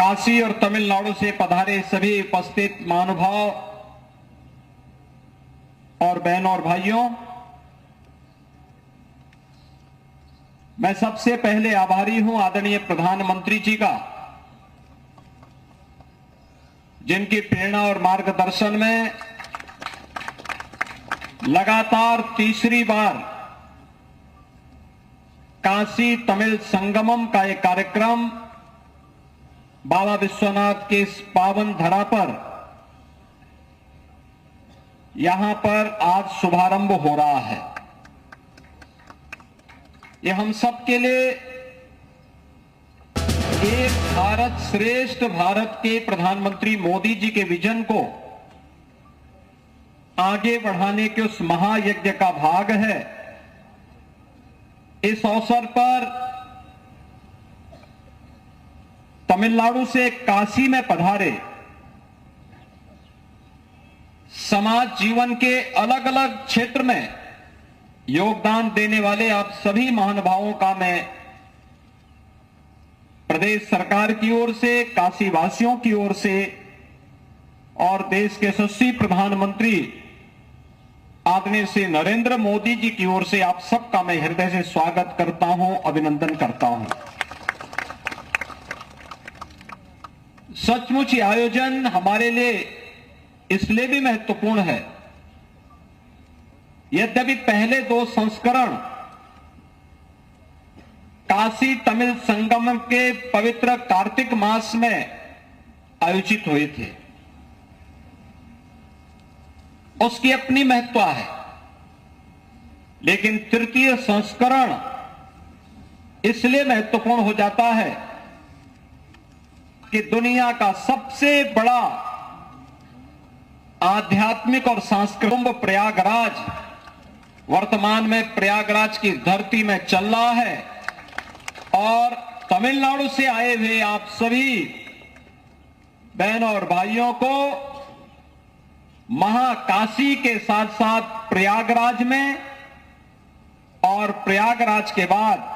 काशी और तमिलनाडु से पधारे सभी उपस्थित महानुभाव और बहनों और भाइयों, मैं सबसे पहले आभारी हूं आदरणीय प्रधानमंत्री जी का, जिनकी प्रेरणा और मार्गदर्शन में लगातार तीसरी बार काशी तमिल संगमम का एक कार्यक्रम बाबा विश्वनाथ के इस पावन धरा पर यहां पर आज शुभारंभ हो रहा है। ये हम सब के लिए एक भारत श्रेष्ठ भारत के प्रधानमंत्री मोदी जी के विजन को आगे बढ़ाने के उस महायज्ञ का भाग है। इस अवसर पर तमिलनाडु से काशी में पधारे समाज जीवन के अलग अलग क्षेत्र में योगदान देने वाले आप सभी महानुभावों का मैं प्रदेश सरकार की ओर से, काशी वासियों की ओर से और देश के यशस्वी प्रधानमंत्री आदरणीय श्री नरेंद्र मोदी जी की ओर से आप सबका मैं हृदय से स्वागत करता हूं, अभिनंदन करता हूं। सचमुच ये आयोजन हमारे लिए इसलिए भी महत्वपूर्ण है, यद्यपि पहले दो संस्करण काशी तमिल संगम के पवित्र कार्तिक मास में आयोजित हुए थे। उसकी अपनी महत्व है, लेकिन तृतीय संस्करण इसलिए महत्वपूर्ण हो जाता है कि दुनिया का सबसे बड़ा आध्यात्मिक और सांस्कृतिक कुंभ प्रयागराज वर्तमान में प्रयागराज की धरती में चल रहा है और तमिलनाडु से आए हुए आप सभी बहनों और भाइयों को महाकाशी के साथ साथ प्रयागराज में और प्रयागराज के बाद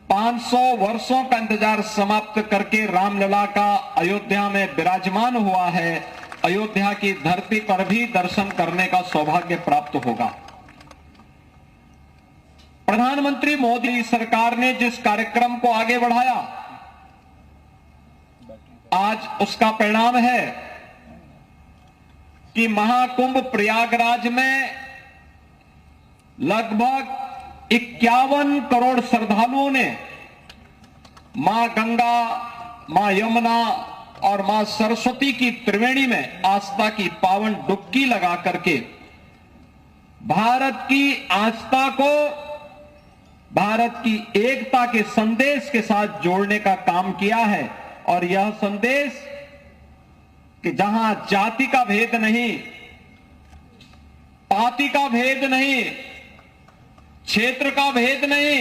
500 वर्षों का इंतजार समाप्त करके रामलला का अयोध्या में विराजमान हुआ है। अयोध्या की धरती पर भी दर्शन करने का सौभाग्य प्राप्त होगा। प्रधानमंत्री मोदी सरकार ने जिस कार्यक्रम को आगे बढ़ाया, आज उसका परिणाम है कि महाकुंभ प्रयागराज में लगभग 51 करोड़ श्रद्धालुओं ने मां गंगा, मां यमुना और मां सरस्वती की त्रिवेणी में आस्था की पावन डुबकी लगा करके भारत की आस्था को भारत की एकता के संदेश के साथ जोड़ने का काम किया है। और यह संदेश कि जहां जाति का भेद नहीं, पाति का भेद नहीं, क्षेत्र का भेद नहीं,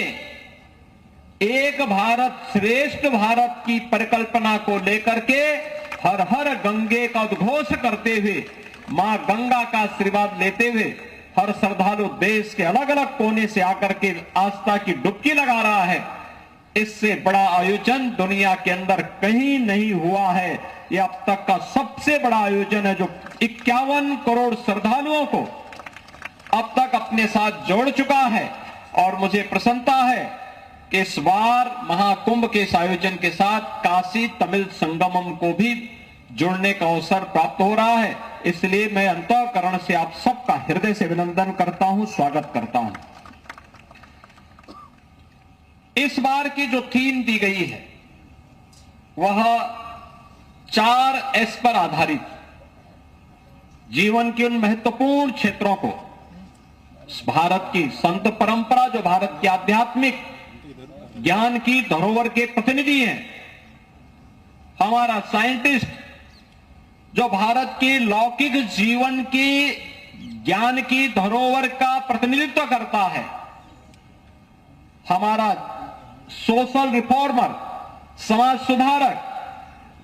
एक भारत श्रेष्ठ भारत की परिकल्पना को लेकर के हर हर गंगे का उद्घोष करते हुए, मां गंगा का आशीर्वाद लेते हुए हर श्रद्धालु देश के अलग अलग कोने से आकर के आस्था की डुबकी लगा रहा है। इससे बड़ा आयोजन दुनिया के अंदर कहीं नहीं हुआ है। यह अब तक का सबसे बड़ा आयोजन है, जो 51 करोड़ श्रद्धालुओं को अब तक अपने साथ जोड़ चुका है। और मुझे प्रसन्नता है कि इस बार महाकुंभ के इस आयोजन के साथ काशी तमिल संगमम को भी जुड़ने का अवसर प्राप्त हो रहा है। इसलिए मैं अंतःकरण से आप सबका हृदय से अभिनंदन करता हूं, स्वागत करता हूं। इस बार की जो थीम दी गई है वह 4S पर आधारित, जीवन के उन महत्वपूर्ण क्षेत्रों को, भारत की संत परंपरा जो भारत की आध्यात्मिक ज्ञान की धरोहर के प्रतिनिधि हैं, हमारा साइंटिस्ट जो भारत की लौकिक जीवन की ज्ञान की धरोहर का प्रतिनिधित्व करता है, हमारा सोशल रिफॉर्मर, समाज सुधारक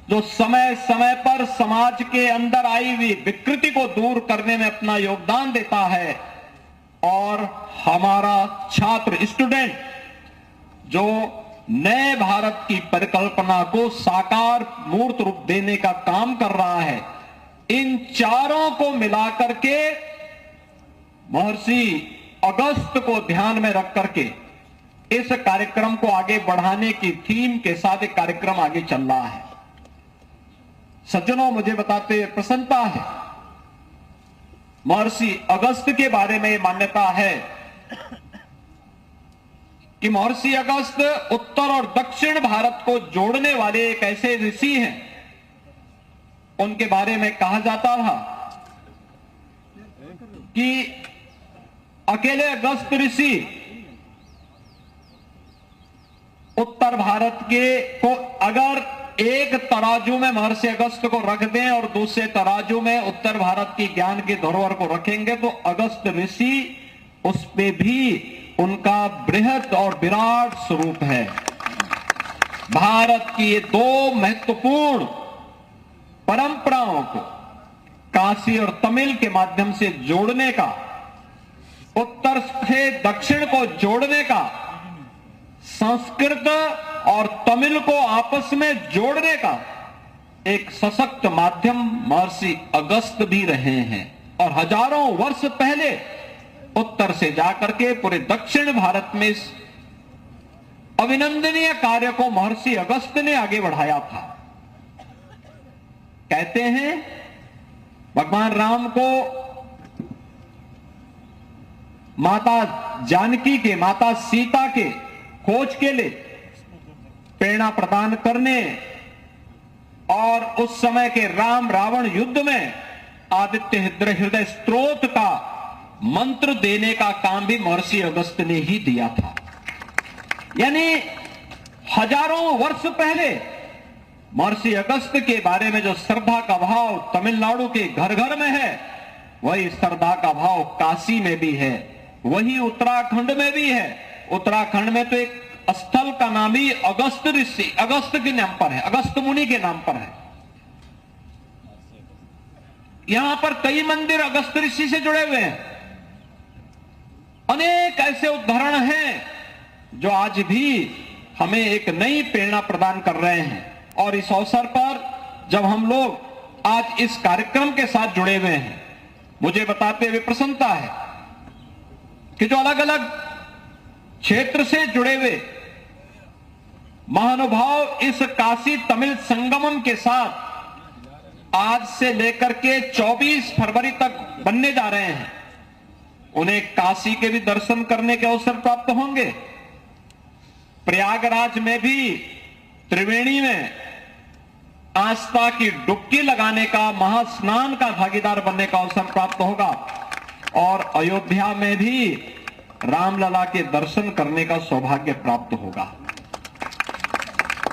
जो समय समय पर समाज के अंदर आई हुई विकृति को दूर करने में अपना योगदान देता है, और हमारा छात्र स्टूडेंट जो नए भारत की परिकल्पना को साकार मूर्त रूप देने का काम कर रहा है। इन चारों को मिलाकर के महर्षि अगस्त को ध्यान में रख करके इस कार्यक्रम को आगे बढ़ाने की थीम के साथ एक कार्यक्रम आगे चल रहा है। सज्जनों, मुझे बताते हुए प्रसन्नता है, महर्षि अगस्त के बारे में मान्यता है कि महर्षि अगस्त उत्तर और दक्षिण भारत को जोड़ने वाले एक ऐसे ऋषि हैं। उनके बारे में कहा जाता था कि अकेले अगस्त ऋषि उत्तर भारत के को अगर एक तराजू में महर्षि अगस्त को रख दें और दूसरे तराजू में उत्तर भारत की ज्ञान की धरोहर को रखेंगे तो अगस्त ऋषि उस पे भी उनका बृहद और विराट स्वरूप है। भारत की ये दो महत्वपूर्ण परंपराओं को काशी और तमिल के माध्यम से जोड़ने का, उत्तर से दक्षिण को जोड़ने का, संस्कृत और तमिल को आपस में जोड़ने का एक सशक्त माध्यम महर्षि अगस्त भी रहे हैं। और हजारों वर्ष पहले उत्तर से जाकर के पूरे दक्षिण भारत में इस अभिनंदनीय कार्य को महर्षि अगस्त ने आगे बढ़ाया था। कहते हैं भगवान राम को माता जानकी के, माता सीता के खोज के लिए प्रेरणा प्रदान करने और उस समय के राम रावण युद्ध में आदित्य हृदय स्त्रोत का मंत्र देने का काम भी महर्षि अगस्त ने ही दिया था। यानी हजारों वर्ष पहले महर्षि अगस्त के बारे में जो श्रद्धा का भाव तमिलनाडु के घर घर में है, वही श्रद्धा का भाव काशी में भी है, वही उत्तराखंड में भी है। उत्तराखंड में तो एक स्थल का नाम ही अगस्त ऋषि, अगस्त के नाम पर है, अगस्त मुनि के नाम पर है। यहां पर कई मंदिर अगस्त ऋषि से जुड़े हुए हैं। अनेक ऐसे उदाहरण हैं जो आज भी हमें एक नई प्रेरणा प्रदान कर रहे हैं। और इस अवसर पर जब हम लोग आज इस कार्यक्रम के साथ जुड़े हुए हैं, मुझे बताते हुए प्रसन्नता है कि जो अलग अलग क्षेत्र से जुड़े हुए महानुभाव इस काशी तमिल संगमम के साथ आज से लेकर के 24 फरवरी तक बनने जा रहे हैं, उन्हें काशी के भी दर्शन करने के अवसर प्राप्त होंगे। प्रयागराज में भी त्रिवेणी में आस्था की डुबकी लगाने का, महास्नान का भागीदार बनने का अवसर प्राप्त होगा। और अयोध्या में भी रामलला के दर्शन करने का सौभाग्य प्राप्त होगा।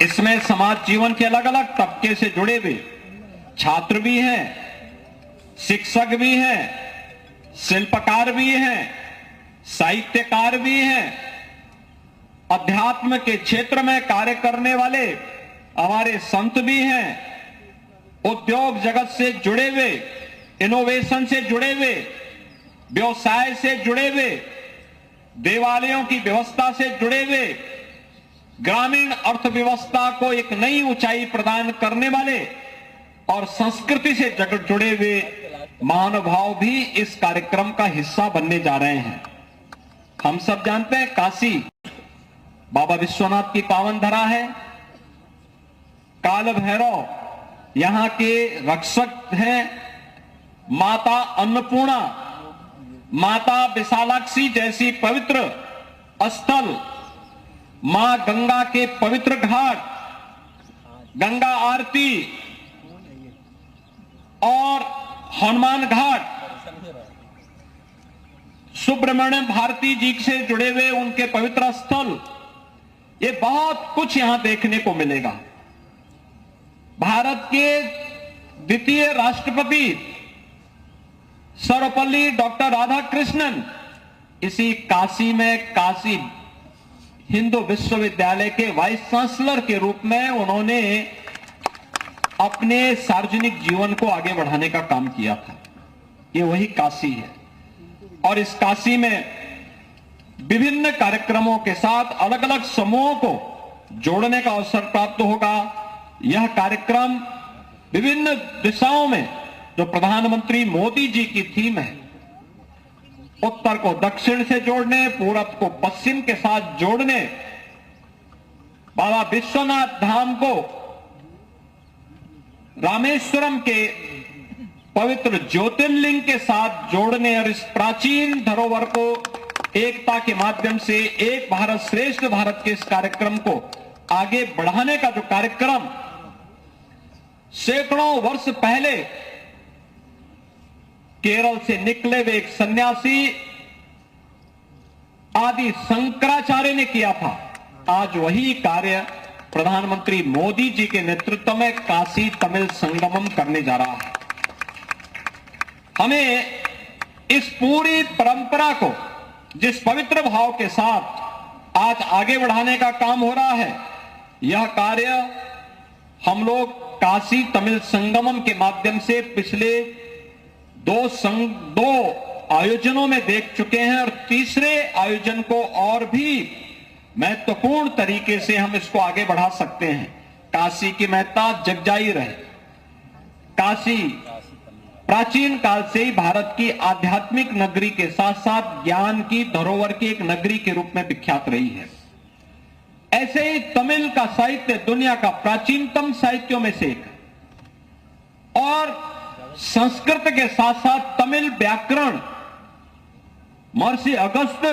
इसमें समाज जीवन के अलग अलग तबके से जुड़े हुए छात्र भी हैं, शिक्षक भी हैं, शिल्पकार भी हैं, साहित्यकार भी हैं, अध्यात्म के क्षेत्र में कार्य करने वाले हमारे संत भी हैं, उद्योग जगत से जुड़े हुए, इनोवेशन से जुड़े हुए, व्यवसाय से जुड़े हुए, देवालयों की व्यवस्था से जुड़े हुए, ग्रामीण अर्थव्यवस्था को एक नई ऊंचाई प्रदान करने वाले और संस्कृति से जुड़े हुए महानुभाव भी इस कार्यक्रम का हिस्सा बनने जा रहे हैं। हम सब जानते हैं काशी बाबा विश्वनाथ की पावन धरा है। काल भैरव यहां के रक्षक हैं। माता अन्नपूर्णा, माता विशालाक्षी जैसी पवित्र स्थल, मां गंगा के पवित्र घाट, गंगा आरती और हनुमान घाट, सुब्रमण्य भारती जी से जुड़े हुए उनके पवित्र स्थल, ये बहुत कुछ यहां देखने को मिलेगा। भारत के द्वितीय राष्ट्रपति सर्वपल्ली डॉक्टर राधाकृष्णन इसी काशी में काशी हिंदू विश्वविद्यालय के वाइस चांसलर के रूप में उन्होंने अपने सार्वजनिक जीवन को आगे बढ़ाने का काम किया था। ये वही काशी है। और इस काशी में विभिन्न कार्यक्रमों के साथ अलग अलग समूहों को जोड़ने का अवसर प्राप्त होगा। यह कार्यक्रम विभिन्न दिशाओं में जो प्रधानमंत्री मोदी जी की थीम है, उत्तर को दक्षिण से जोड़ने, पूरब को पश्चिम के साथ जोड़ने, बाबा विश्वनाथ धाम को रामेश्वरम के पवित्र ज्योतिर्लिंग के साथ जोड़ने और इस प्राचीन धरोहर को एकता के माध्यम से एक भारत श्रेष्ठ भारत के इस कार्यक्रम को आगे बढ़ाने का जो कार्यक्रम सैकड़ों वर्ष पहले केरल से निकले हुए एक सन्यासी आदि शंकराचार्य ने किया था, आज वही कार्य प्रधानमंत्री मोदी जी के नेतृत्व में काशी तमिल संगमम करने जा रहा है। हमें इस पूरी परंपरा को जिस पवित्र भाव के साथ आज आगे बढ़ाने का काम हो रहा है, यह कार्य हम लोग काशी तमिल संगमम के माध्यम से पिछले दो आयोजनों में देख चुके हैं और तीसरे आयोजन को और भी महत्वपूर्ण तरीके से हम इसको आगे बढ़ा सकते हैं। काशी की महत्ता जगजाहिर है। काशी प्राचीन काल से ही भारत की आध्यात्मिक नगरी के साथ साथ ज्ञान की धरोहर की एक नगरी के रूप में विख्यात रही है। ऐसे ही तमिल का साहित्य दुनिया का प्राचीनतम साहित्यों में से एक है और संस्कृत के साथ साथ तमिल व्याकरण महर्षि अगस्त्य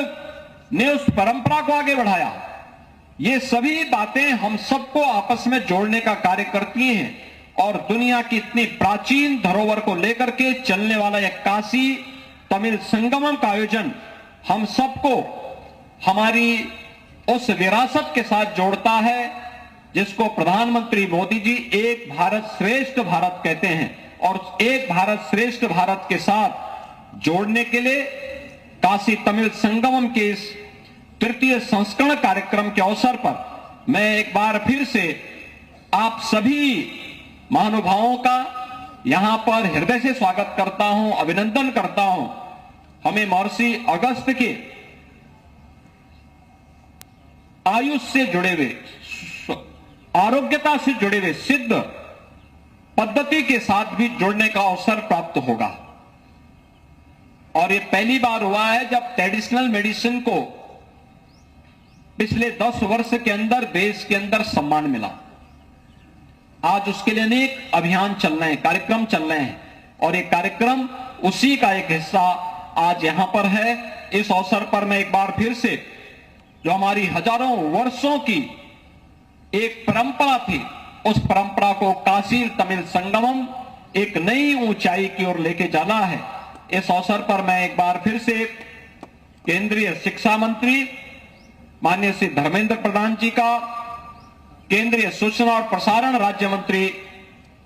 ने उस परंपरा को आगे बढ़ाया। ये सभी बातें हम सबको आपस में जोड़ने का कार्य करती हैं और दुनिया की इतनी प्राचीन धरोहर को लेकर के चलने वाला यह काशी तमिल संगमम का आयोजन हम सबको हमारी उस विरासत के साथ जोड़ता है जिसको प्रधानमंत्री मोदी जी एक भारत श्रेष्ठ भारत कहते हैं। और एक भारत श्रेष्ठ भारत के साथ जोड़ने के लिए काशी तमिल संगमम के इस तृतीय संस्करण कार्यक्रम के अवसर पर मैं एक बार फिर से आप सभी महानुभावों का यहां पर हृदय से स्वागत करता हूं, अभिनंदन करता हूं। हमें महर्षि अगस्त्य के आयुष से जुड़े हुए, आरोग्यता से जुड़े हुए सिद्ध पद्धति के साथ भी जुड़ने का अवसर प्राप्त होगा। और ये पहली बार हुआ है जब ट्रेडिशनल मेडिसिन को पिछले 10 वर्ष के अंदर देश के अंदर सम्मान मिला। आज उसके लिए अनेक अभियान चल रहे हैं, कार्यक्रम चल रहे हैं और एक कार्यक्रम उसी का एक हिस्सा आज यहां पर है। इस अवसर पर मैं एक बार फिर से जो हमारी हजारों वर्षों की एक परंपरा थी, उस परंपरा को काशी तमिल संगमम एक नई ऊंचाई की ओर लेके जाना है। इस अवसर पर मैं एक बार फिर से केंद्रीय शिक्षा मंत्री माननीय श्री धर्मेंद्र प्रधान जी का, केंद्रीय सूचना और प्रसारण राज्य मंत्री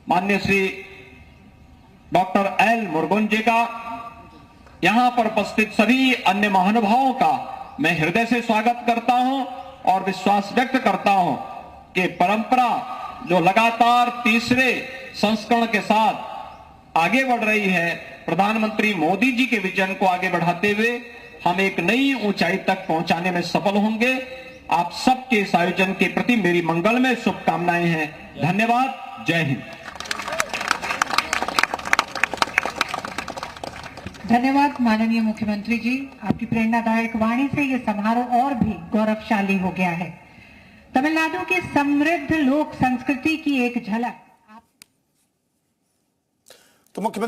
माननीय श्री डॉक्टर एल मुरुगन जी का, यहां पर उपस्थित सभी अन्य महानुभावों का मैं हृदय से स्वागत करता हूं और विश्वास व्यक्त करता हूं कि परंपरा जो लगातार तीसरे संस्करण के साथ आगे बढ़ रही है, प्रधानमंत्री मोदी जी के विजन को आगे बढ़ाते हुए हम एक नई ऊंचाई तक पहुंचाने में सफल होंगे। आप सबके इस आयोजन के प्रति मेरी मंगलमय शुभकामनाएं हैं। धन्यवाद। जय हिंद। धन्यवाद माननीय मुख्यमंत्री जी, आपकी प्रेरणादायक वाणी से ये समारोह और भी गौरवशाली हो गया है। तमिलनाडु की समृद्ध लोक संस्कृति की एक झलक। तो मुख्यमंत्री